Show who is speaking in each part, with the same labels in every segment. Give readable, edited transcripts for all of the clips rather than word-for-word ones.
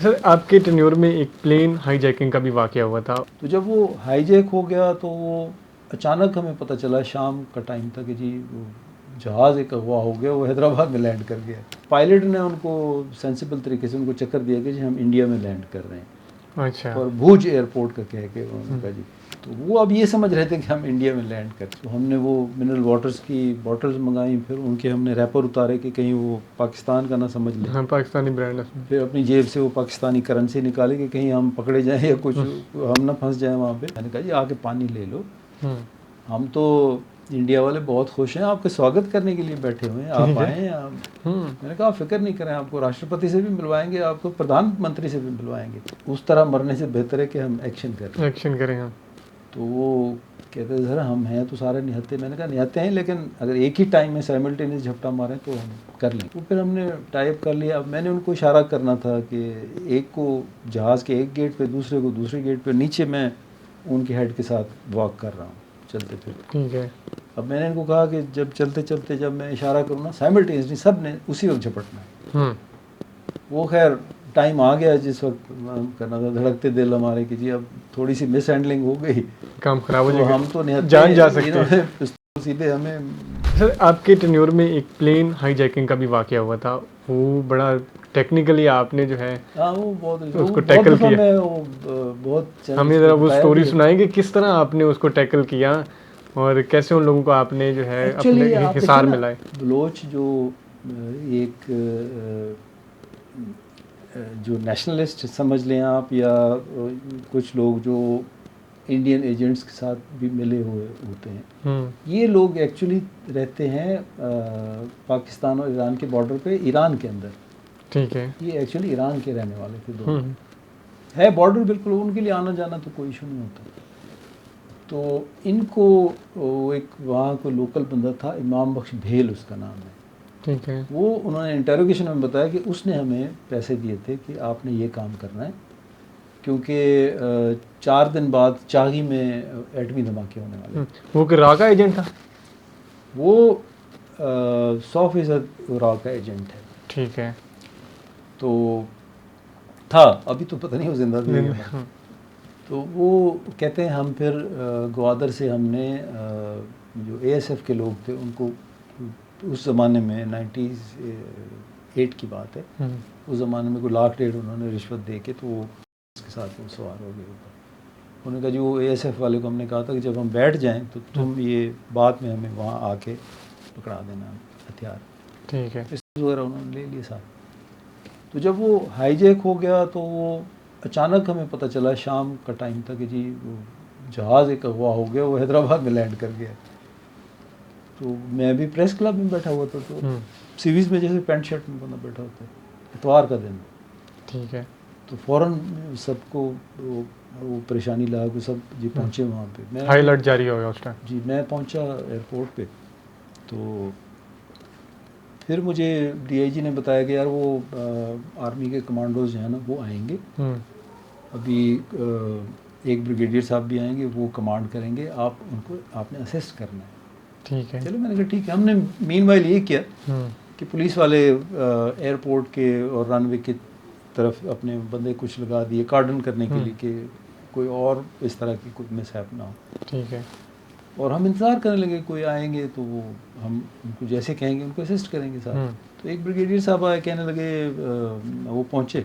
Speaker 1: Sir आपके tenure में एक प्लेन हाईजैकिंग का भी वाकया हुआ था।
Speaker 2: तो जब वो हाईजैक हो गया तो वो अचानक हमें पता चला शाम का टाइम था कि जी वो जहाज़ एक अगवा हो गया, वो हैदराबाद में लैंड कर गया। पायलट ने उनको सेंसिबल तरीके से उनको चक्कर दिया कि जी हम इंडिया में लैंड कर रहे हैं,
Speaker 1: अच्छा।
Speaker 2: और भूज एयरपोर्ट का कह के उन्होंने कहा जी। तो वो अब ये समझ रहे थे कि हम इंडिया में लैंड कर, तो हमने वो मिनरल वाटर्स की बॉटल्स मंगाई, फिर उनके हमने रैपर उतारे कि कहीं वो पाकिस्तान का ना समझ लें।
Speaker 1: हाँ, पाकिस्तानी ब्रांड है।
Speaker 2: फिर अपनी जेब से वो पाकिस्तानी करेंसी निकाली कि कहीं हम पकड़े जाएं या कुछ हम ना फंस जाएं वहाँ पे। मैंने कहा जी आके पानी ले लो, हम तो इंडिया वाले बहुत खुश हैं, आपके स्वागत करने के लिए बैठे हुए हैं, आप आएँ आप। मैंने कहा फिक्र नहीं करें, आपको राष्ट्रपति से भी मिलवाएंगे, आपको प्रधानमंत्री से भी मिलवाएंगे, उस तरह मरने से बेहतर है कि हम एक्शन करें।
Speaker 1: एक्शन करें हम।
Speaker 2: तो वो कहते थे सर हम हैं तो सारे निहत्ते। मैंने कहा निहत्ते हैं, लेकिन अगर एक ही टाइम में साइमल्टेनियस झपटा मारें तो हम कर लें। तो फिर हमने टाइप कर लिया। अब मैंने उनको इशारा करना था कि एक को जहाज़ के एक गेट पे, दूसरे को दूसरे गेट पे, नीचे मैं उनके हेड के साथ वॉक कर रहा हूँ, चलते फिरते।
Speaker 1: ठीक है।
Speaker 2: अब मैंने इनको कहा कि जब चलते चलते जब मैं इशारा करूँ ना, साइमल्टेनियसली सब ने उसी वक्त झपटना है। वो खैर टाइम आ गया जिस वक्त करना था, धड़कते दिल हमारे कि जी अब थोड़ी सी मिस हैंडलिंग हो गई,
Speaker 1: काम खराब हो
Speaker 2: तो
Speaker 1: जाएगा,
Speaker 2: हम तो निहत्ते
Speaker 1: जान जा सकते हैं।
Speaker 2: पिस्तौल सीधे हमें।
Speaker 1: सर आपके टेन्योर में एक प्लेन हाईजैकिंग का भी वाकया हुआ था, वो बड़ा टेक्निकली आपने जो है
Speaker 2: हाँ वो बहुत
Speaker 1: उसको टैकल किया।
Speaker 2: मैं वो बहुत
Speaker 1: हमें ज़रा वो स्टोरी सुनाएंगे किस तरह आपने उसको टैकल किया और कैसे उन लोगों को आपने जो है
Speaker 2: एक्चुअली
Speaker 1: अपने
Speaker 2: आप
Speaker 1: हिसार
Speaker 2: देखिए
Speaker 1: में
Speaker 2: ना,
Speaker 1: लाए।
Speaker 2: बलोच जो एक जो नेशनलिस्ट समझ लें आप, या कुछ लोग जो इंडियन एजेंट्स के साथ भी मिले हुए होते हैं, ये लोग एक्चुअली रहते हैं पाकिस्तान और ईरान के बॉर्डर पे, ईरान के अंदर।
Speaker 1: ठीक है।
Speaker 2: ये एक्चुअली ईरान के रहने वाले थे दोनों। है बॉर्डर बिल्कुल, उनके लिए आना जाना तो कोई इशू नहीं होता। तो इनको वो एक वहाँ को लोकल बंदा था, इमाम बख्श भेल उसका नाम है।
Speaker 1: ठीक है।
Speaker 2: वो उन्होंने इंटरोगेशन में बताया कि उसने हमें पैसे दिए थे कि आपने ये काम करना है, क्योंकि 4 दिन बाद चागी में एटमी धमाके होने वाले।
Speaker 1: वो कि रा का एजेंट था?
Speaker 2: वो 100% रा का एजेंट है।
Speaker 1: ठीक है।
Speaker 2: तो था, अभी तो पता नहीं वो जिंदा भी है। तो वो कहते हैं हम फिर ग्वादर से हमने जो ASF के लोग थे उनको, उस ज़माने में 98 की बात है, उस ज़माने में कोई 1,00,000 उन्होंने रिश्वत दे के, तो वो उसके साथ वो सवार हो गए ऊपर। उन्होंने कहा जी वो ASF वाले को हमने कहा था कि जब हम बैठ जाएं तो तुम ये बाद में हमें वहाँ आके पकड़ा देना हथियार।
Speaker 1: ठीक है।
Speaker 2: पिस्तौल वगैरह उन्होंने ले लिए साथ। तो जब वो हाईजैक हो गया तो वो अचानक हमें पता चला शाम का टाइम था कि जी वो जहाज़ एक अगवा हो गया, वो हैदराबाद में लैंड कर गया। तो मैं भी प्रेस क्लब में बैठा हुआ था, तो सीरीज़ में जैसे पैंट शर्ट में बंदा बैठा होता है, इतवार का दिन।
Speaker 1: ठीक है।
Speaker 2: तो फ़ौरन सबको वो परेशानी लगा कि सब जी पहुँचे वहाँ पे। मैं
Speaker 1: हाई अलर्ट जारी हो गया उस टाइम।
Speaker 2: जी मैं पहुँचा एयरपोर्ट पे, तो फिर मुझे DIG ने बताया कि यार वो आर्मी के कमांडोज जो हैं ना वो आएंगे, अभी एक ब्रिगेडियर साहब भी आएंगे, वो कमांड करेंगे, आप उनको आपने असिस्ट करना है।
Speaker 1: ठीक है।
Speaker 2: चलो मैंने कहा ठीक है। हमने मीनवाइल ये किया कि पुलिस वाले एयरपोर्ट के और रनवे की तरफ अपने बंदे कुछ लगा दिए कार्डन करने के लिए कि कोई और इस तरह की कोई मिसहैप ना हो। ठीक है। और हम इंतज़ार करने लगे कोई आएंगे तो वो हम उनको जैसे कहेंगे उनको असिस्ट करेंगे साथ। तो एक ब्रिगेडियर साहब आए, कहने लगे वो पहुँचे,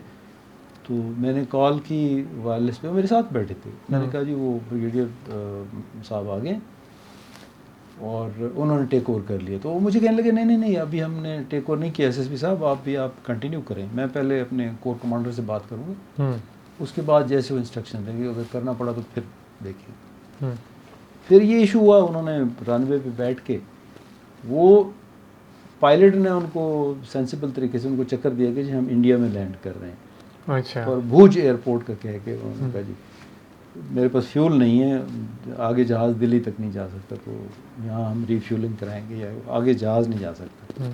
Speaker 2: तो मैंने कॉल की वायरलेस पे, मेरे साथ बैठे थे। मैंने कहा जी वो ब्रिगेडियर साहब आ गए और उन्होंने टेक ओवर कर लिया। तो वो मुझे कहने लगे नहीं अभी हमने टेक ओवर नहीं किया SSP साहब, आप कंटिन्यू करें, मैं पहले अपने कोर कमांडर से बात करूँगा, उसके बाद जैसे वो इंस्ट्रक्शन देंगे, अगर करना पड़ा तो फिर देखिए। फिर ये इशू हुआ, उन्होंने रनवे पे बैठ के, वो पायलट ने उनको सेंसिबल तरीके से उनको चक्कर दिया कि जी हम इंडिया में लैंड कर रहे हैं। अच्छा। और भूज एयरपोर्ट का कह के उन्होंने कहा जी मेरे पास फ्यूल नहीं है, आगे जहाज़ दिल्ली तक नहीं जा सकता, तो यहाँ हम रिफ्यूलिंग कराएंगे, या आगे जहाज़ नहीं जा सकता।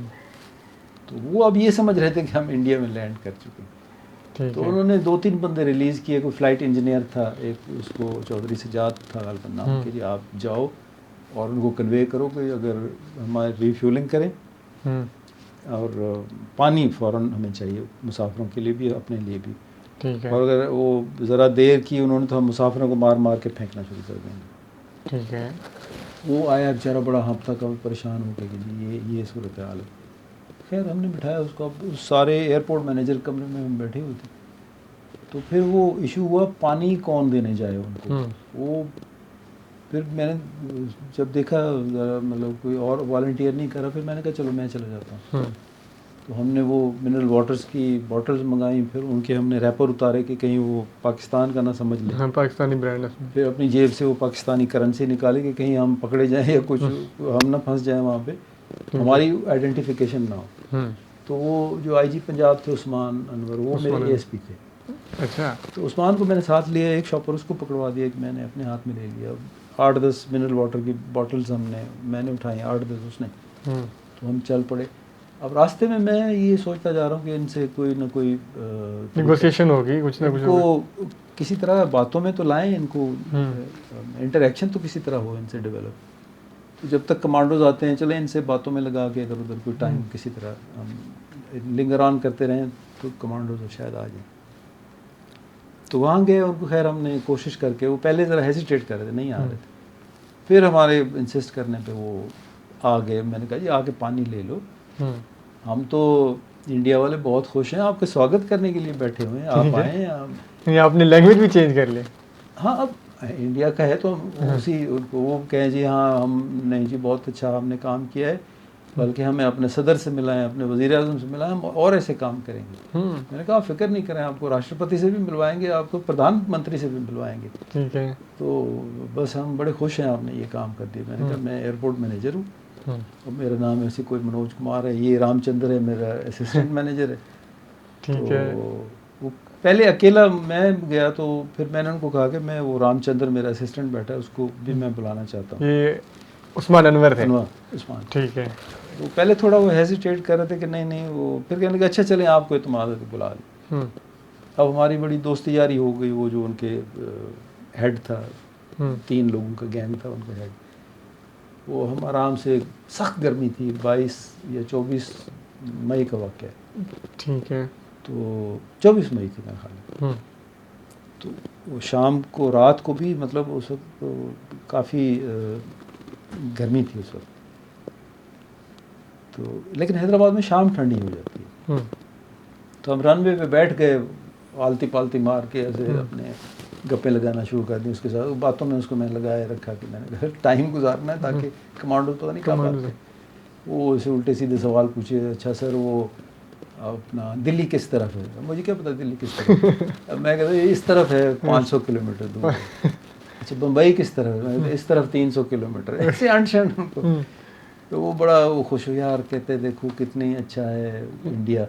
Speaker 2: तो वो अब ये समझ रहे थे कि हम इंडिया में लैंड कर चुके हैं। तो उन्होंने 2-3 बंदे रिलीज़ किए। कोई फ़्लाइट इंजीनियर था एक, उसको चौधरी सजाद था गालबन नाम के, जी आप जाओ और उनको कन्वे करो कि अगर हमारे रिफ्यूलिंग करें, और पानी फ़ौरन हमें चाहिए, मुसाफिरों के लिए भी अपने लिए भी।
Speaker 1: ठीक है।
Speaker 2: और अगर वो ज़रा देर की उन्होंने तो हम मुसाफिरों को मार मार के फेंकना शुरू कर देंगे।
Speaker 1: ठीक है।
Speaker 2: वो आया बेचारा बड़ा हफ्ता का परेशान हो गया कि जी ये सूरत हाल है। खैर हमने बिठाया उसको, अब उस सारे एयरपोर्ट मैनेजर कमरे में हम बैठे हुए थे। तो फिर वो इशू हुआ पानी कौन देने जाए उनको। वो फिर मैंने जब देखा मतलब कोई और वॉलंटियर नहीं करा, फिर मैंने कहा चलो मैं चला जाता हूँ। तो हमने वो मिनरल वाटर्स की बॉटल्स मंगाई, फिर उनके हमने रैपर उतारे कि कहीं वो पाकिस्तान का ना समझ लें।
Speaker 1: हाँ, पाकिस्तानी ब्रांड है उसमें।
Speaker 2: फिर अपनी जेब से वो पाकिस्तानी करेंसी निकाली कि कहीं हम पकड़े जाएं या कुछ हम ना फंस जाएं वहाँ पे, हमारी आइडेंटिफिकेशन ना हो। तो वो जो आईजी पंजाब थे उस्मान अनवर, वो मेरे एएसपी थे।
Speaker 1: अच्छा।
Speaker 2: तो उस्मान को मैंने साथ लिया, एक शॉपर उसको पकड़वा दिया कि मैंने अपने हाथ में ले लिया। 8-10 मिनरल वाटर की बॉटल्स मैंने उठाई, 8-10 उसने। तो हम चल पड़े। अब रास्ते में मैं ये सोचता जा रहा हूँ कि इनसे कोई ना कोई
Speaker 1: नेगोशिएशन होगी, कुछ ना कुछ होगा।
Speaker 2: इनको किसी तरह बातों में तो लाएं, इनको इंटरेक्शन तो किसी तरह हो इनसे डेवलप। तो जब तक कमांडोज आते हैं चले इनसे बातों में लगा के इधर उधर कोई टाइम किसी तरह हम लिंगर ऑन करते रहें तो कमांडोज शायद आ जाए। तो वहाँ गए, उनको खैर हमने कोशिश करके, वो पहले ज़रा हेजिटेट कर रहे थे, नहीं आ रहे थे। फिर हमारे इंसिस्ट करने पे वो आ गए। मैंने कहा जी आके पानी ले लो, हम तो इंडिया वाले बहुत खुश हैं, आपका स्वागत करने के लिए बैठे हुए हैं, आप आएँ।
Speaker 1: ये आपने लैंग्वेज भी चेंज कर ली।
Speaker 2: हाँ, अब इंडिया का है तो उसी उनको वो कहें जी हाँ हम नहीं जी बहुत अच्छा हमने काम किया है, बल्कि हमें अपने सदर से मिलाएं, अपने वज़ीर आज़म से मिलाएं, हम और ऐसे काम करेंगे। मैंने कहा फिक्र नहीं करें, आपको राष्ट्रपति से भी मिलवाएंगे, आपको प्रधानमंत्री से भी मिलवाएंगे।
Speaker 1: ठीक है।
Speaker 2: तो बस हम बड़े खुश हैं आपने ये काम कर दिया। मैंने कहा मैं एयरपोर्ट मैनेजर हूँ और मेरा नाम ऐसे कोई मनोज कुमार है, ये रामचंद्र है मेरा असिस्टेंट मैनेजर है।
Speaker 1: ठीक है।
Speaker 2: वो पहले अकेला मैं गया, तो फिर मैंने उनको कहा कि मैं वो रामचंद्र मेरा असिस्टेंट बैठा है उसको भी मैं बुलाना चाहता हूँ।
Speaker 1: ये उस्मान अनवर थे।
Speaker 2: उस्मान।
Speaker 1: ठीक है।
Speaker 2: तो पहले थोड़ा वो हेजिटेट कर रहे थे कि नहीं वो, फिर कहने लगे अच्छा चलें आपको एतमाद है तो बुला लें। अब हमारी बड़ी दोस्ती यारी हो गई। वो जो उनके हेड था, 3 लोगों का गैंग था उनका हेड, वो हम आराम से, सख्त गर्मी थी, 22 या 24 मई का वाक़या है।
Speaker 1: ठीक है।
Speaker 2: तो 24 मई थी मेरा ख्याल। तो वो शाम को रात को भी मतलब उस वक्त काफ़ी गर्मी थी उस वक्त। तो लेकिन हैदराबाद में शाम ठंडी हो जाती है। तो हम रनवे पे बैठ गए, आलती पालती मार के ऐसे अपने गप्पे लगाना शुरू कर दी उसके साथ। बातों में उसको मैंने लगाए रखा कि मैंने कहा टाइम गुजारना है ताकि कमांडो तो नहीं कर पाते। वो ऐसे उल्टे सीधे सवाल पूछे, अच्छा सर वो अपना दिल्ली किस तरफ है? मुझे क्या पता दिल्ली किस तरफ है। मैं कहता इस तरफ है 500 किलोमीटर दूर। अच्छा बम्बई किस तरफ है? इस तरफ 300 किलोमीटर। ऐसे अनशन उनको। तो वो बड़ा वो खुश हो यार, कहते देखो कितनी अच्छा है इंडिया,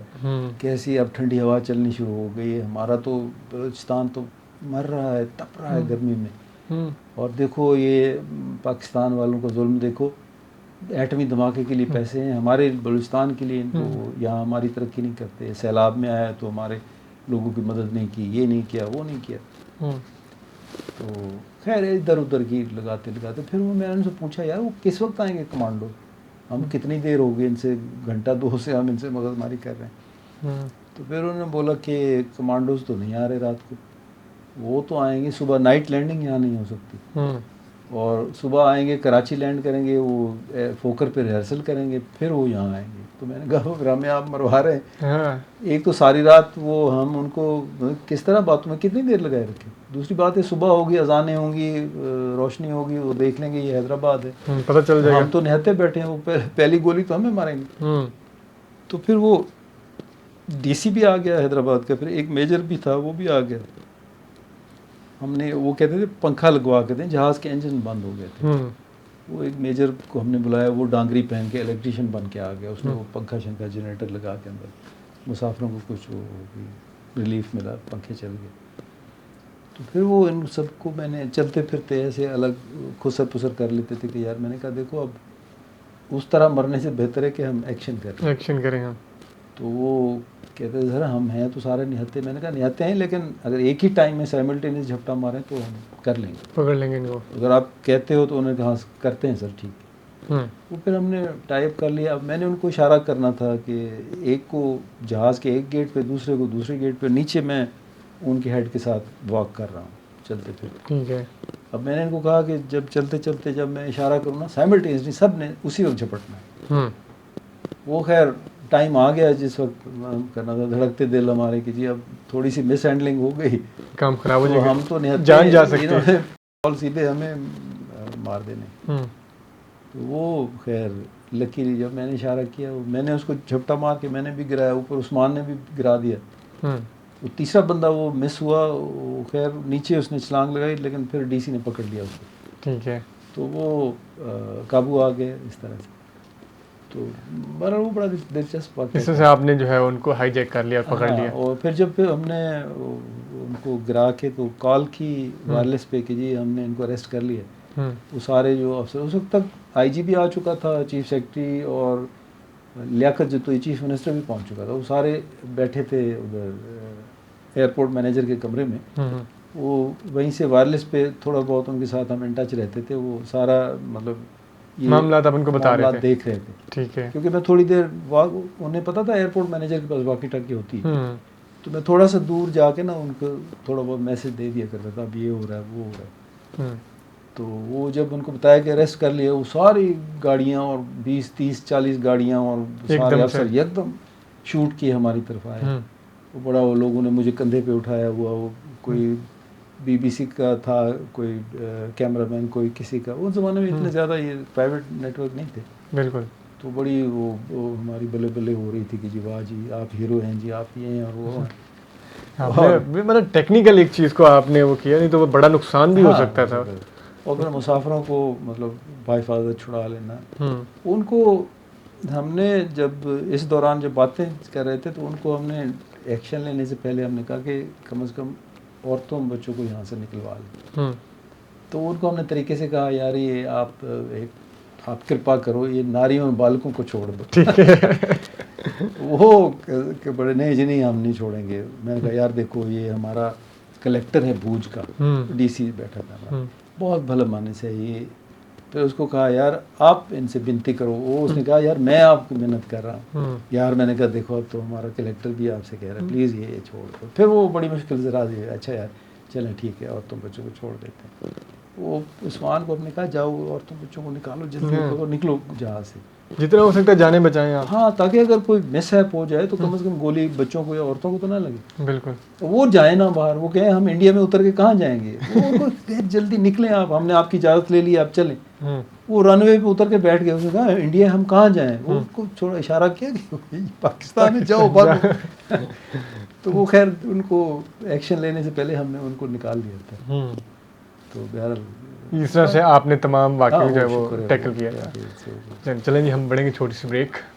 Speaker 2: कैसी अब ठंडी हवा चलनी शुरू हो गई है। हमारा तो बलूचिस्तान तो मर रहा है, तप रहा है गर्मी में, और देखो ये पाकिस्तान वालों को जुल्म देखो, एटमी धमाके के लिए पैसे हैं, हमारे बलूचिस्तान के लिए इनको यहाँ हमारी तरक्की नहीं करते। सैलाब में आया तो हमारे लोगों की मदद नहीं की, ये नहीं किया वो नहीं किया। तो खैर इधर उधर की लगाते लगाते फिर वो मैंने उनसे पूछा यार वो किस वक्त आएंगे कमांडो, हम कितनी देर हो गई इनसे, घंटा 2 से हम इनसे मगजमारी कर रहे हैं। तो फिर उन्होंने बोला कि कमांडोज तो नहीं आ रहे रात को, वो तो आएंगे सुबह, नाइट लैंडिंग यहाँ नहीं हो सकती, और सुबह आएंगे कराची लैंड करेंगे, वो फोकर पे रिहर्सल करेंगे, फिर वो यहाँ आएंगे। तो मैंने कहा फिर हमें आप मरवा रहे हैं। एक तो सारी रात वो हम उनको किस तरह बातों में कितनी देर लगाए रखें, दूसरी बात है सुबह होगी, अजानें होंगी, रोशनी होगी, वो देख लेंगे ये हैदराबाद है,
Speaker 1: पता चल जाएगा।
Speaker 2: हम तो निहत्ते बैठे हैं, वो पहली गोली तो हमें मारेंगे। तो फिर वो डीसी भी आ गया हैदराबाद का, फिर एक मेजर भी था वो भी आ गया। हमने वो कहते थे पंखा लगवा के दें, जहाज़ के इंजन बंद हो गए थे। वो एक मेजर को हमने बुलाया, वो डांगरी पहन के इलेक्ट्रीशियन बन के आ गया, उसने वो पंखा शंखा जनरेटर लगा के अंदर मुसाफिरों को कुछ वो रिलीफ मिला, पंखे चल गए। तो फिर वो इन सबको मैंने चलते फिरते ऐसे अलग खुसर पुसर कर लेते थे कि यार, मैंने कहा देखो अब उस तरह मरने से बेहतर है कि हम एक्शन करें हम। तो वो कहते थे सर हम हैं तो सारे निहत्ते। मैंने कहा निहत्ते हैं, लेकिन अगर एक ही टाइम में साइमल्टेनियस झपटा मारें तो हम कर लेंगे,
Speaker 1: पकड़ लेंगे इनको,
Speaker 2: अगर आप कहते हो। तो उन्होंने कहा करते हैं सर ठीक। वो फिर हमने टाइप कर लिया। अब मैंने उनको इशारा करना था कि एक को जहाज़ के एक गेट पे, दूसरे को दूसरे गेट पे, नीचे मैं उनके हेड के साथ वॉक कर रहा हूँ, चलते फिरते।
Speaker 1: ठीक है।
Speaker 2: अब मैंने इनको कहा कि जब चलते चलते जब मैं इशारा करूँ ना, साइमल्टेनियसली सब ने उसी वक्त झपटना है। वो खैर टाइम आ गया जिस वक्त हम करना था, धड़कते दिल हमारे कि जी अब थोड़ी सी मिस हैंडलिंग हो गई,
Speaker 1: काम खराब हो
Speaker 2: तो
Speaker 1: जाएगा,
Speaker 2: हम तो निहत्थे
Speaker 1: जान जा सकती है।
Speaker 2: इन्होंने बॉल सीधे हमें मार देने। तो वो खैर लकीली जब मैंने इशारा किया, मैंने उसको झपटा मार के मैंने भी गिराया, ऊपर उस्मान ने भी गिरा दिया। वो तीसरा बंदा वो मिस हुआ, वो खैर नीचे उसने छलांग लगाई, लेकिन फिर डीसी ने पकड़ लिया उसको।
Speaker 1: ठीक है।
Speaker 2: तो वो काबू आ गए इस तरह से। तो बहरहाल वो बड़ा दिलचस्प बात है।
Speaker 1: इस तरह से आपने जो है उनको हाईजैक कर लिया और पकड़ लिया।
Speaker 2: और फिर जब फिर हमने उनको गिरा के तो कॉल की वायरलेस पे कि जी हमने इनको अरेस्ट कर लिया। वो सारे जो अफसर, उस वक्त तक आईजी भी आ चुका था, चीफ सेक्रेटरी और लियाकत जो तो चीफ मिनिस्टर भी पहुंच चुका था, वो सारे बैठे थे उधर एयरपोर्ट मैनेजर के कमरे में। वो वहीं से वायरलेस पे थोड़ा बहुत उनके साथ हम इन टच रहते थे। वो सारा मतलब ये
Speaker 1: मामला आप उनको बता रहे थे,
Speaker 2: देख रहे थे।
Speaker 1: ठीक है।
Speaker 2: क्योंकि मैं थोड़ी देर उन्हें पता था एयरपोर्ट मैनेजर के पास वॉकी टॉकी होती है, तो मैं थोड़ा सा दूर जाके ना उनको थोड़ा बहुत मैसेज दे दिया करता था, अब ये हो रहा है वो हो रहा है। तो वो जब उनको बताया कि अरेस्ट कर लिया, वो सारी गाड़ियाँ और 20 30 40 गाड़ियाँ और सारे अफसर एकदम शूट किए हमारी तरफ आए। वो बड़ा, वो लोगों ने मुझे कंधे पे उठाया हुआ, वो कोई बीबीसी का था, कोई कैमरामैन, कोई किसी का। उस ज़माने में इतने ज़्यादा ये प्राइवेट नेटवर्क नहीं थे।
Speaker 1: बिल्कुल।
Speaker 2: तो बड़ी वो हमारी बल्ले बल्ले हो रही थी कि जी वाह जी आप हीरो हैं जी, आप ये हैं और वो हैं।
Speaker 1: आपने मतलब टेक्निकल एक चीज़ को आपने वो किया, नहीं तो वो बड़ा नुकसान भी हो सकता था।
Speaker 2: और फिर मुसाफिरों को मतलब बाहिफाजत छुड़ा लेना। उनको हमने जब इस दौरान जब बातें कर रहे थे, तो उनको हमने एक्शन लेने से पहले हमने कहा कि कम से कम औरतों बच्चों को यहाँ से निकलवा लें। तो उनको हमने तरीके से कहा यार ये आप कृपा करो, ये नारियों और बालकों को छोड़ दो।
Speaker 1: ठीक है।
Speaker 2: वो कि बड़े नहीं जी नहीं, हम नहीं छोड़ेंगे। मैंने कहा यार देखो ये हमारा कलेक्टर है भूज का, डीसी बैठा था हमारा, बहुत भला माने से ये। फिर उसको कहा यार आप इनसे विनती करो। वो उसने कहा यार मैं आपकी मेहनत कर रहा हूँ यार। मैंने कहा देखो अब तो हमारा कलेक्टर भी आपसे कह रहा है, प्लीज़ ये छोड़ दो। फिर वो बड़ी मुश्किल से राजी है, अच्छा यार चलें ठीक है, औरतों बच्चों को छोड़ देते हैं। वो उस्मान को अपने कहा जाओ औरतों बच्चों को निकालो जल्दी, निकलो जहाज़ से,
Speaker 1: जितना हो सकता है जाने बचाएं आप।
Speaker 2: हाँ, ताकि अगर कोई मिसहैप हो जाए तो कम से कम गोली बच्चों को या औरतों को तो ना लगे।
Speaker 1: बिल्कुल।
Speaker 2: तो वो जाए ना बाहर, वो कहें हम इंडिया में उतर के कहाँ जाएंगे। वो उनको जल्दी निकलें आप, हमने आपकी इजाज़त ले ली, आप चलें। वो रनवे पे उतर के बैठ गए। उसने कहा इंडिया हम कहाँ जाएं। वो उनको थोड़ा इशारा किया कि पाकिस्तान में जाओ भागो। तो वो खैर उनको एक्शन लेने से पहले हमने उनको निकाल दिया था। तो बहरहाल
Speaker 1: इस तरह से आपने तमाम वाक़या जो है वो टैकल किया था। चलें जी, हम बढ़ेंगे छोटी सी ब्रेक।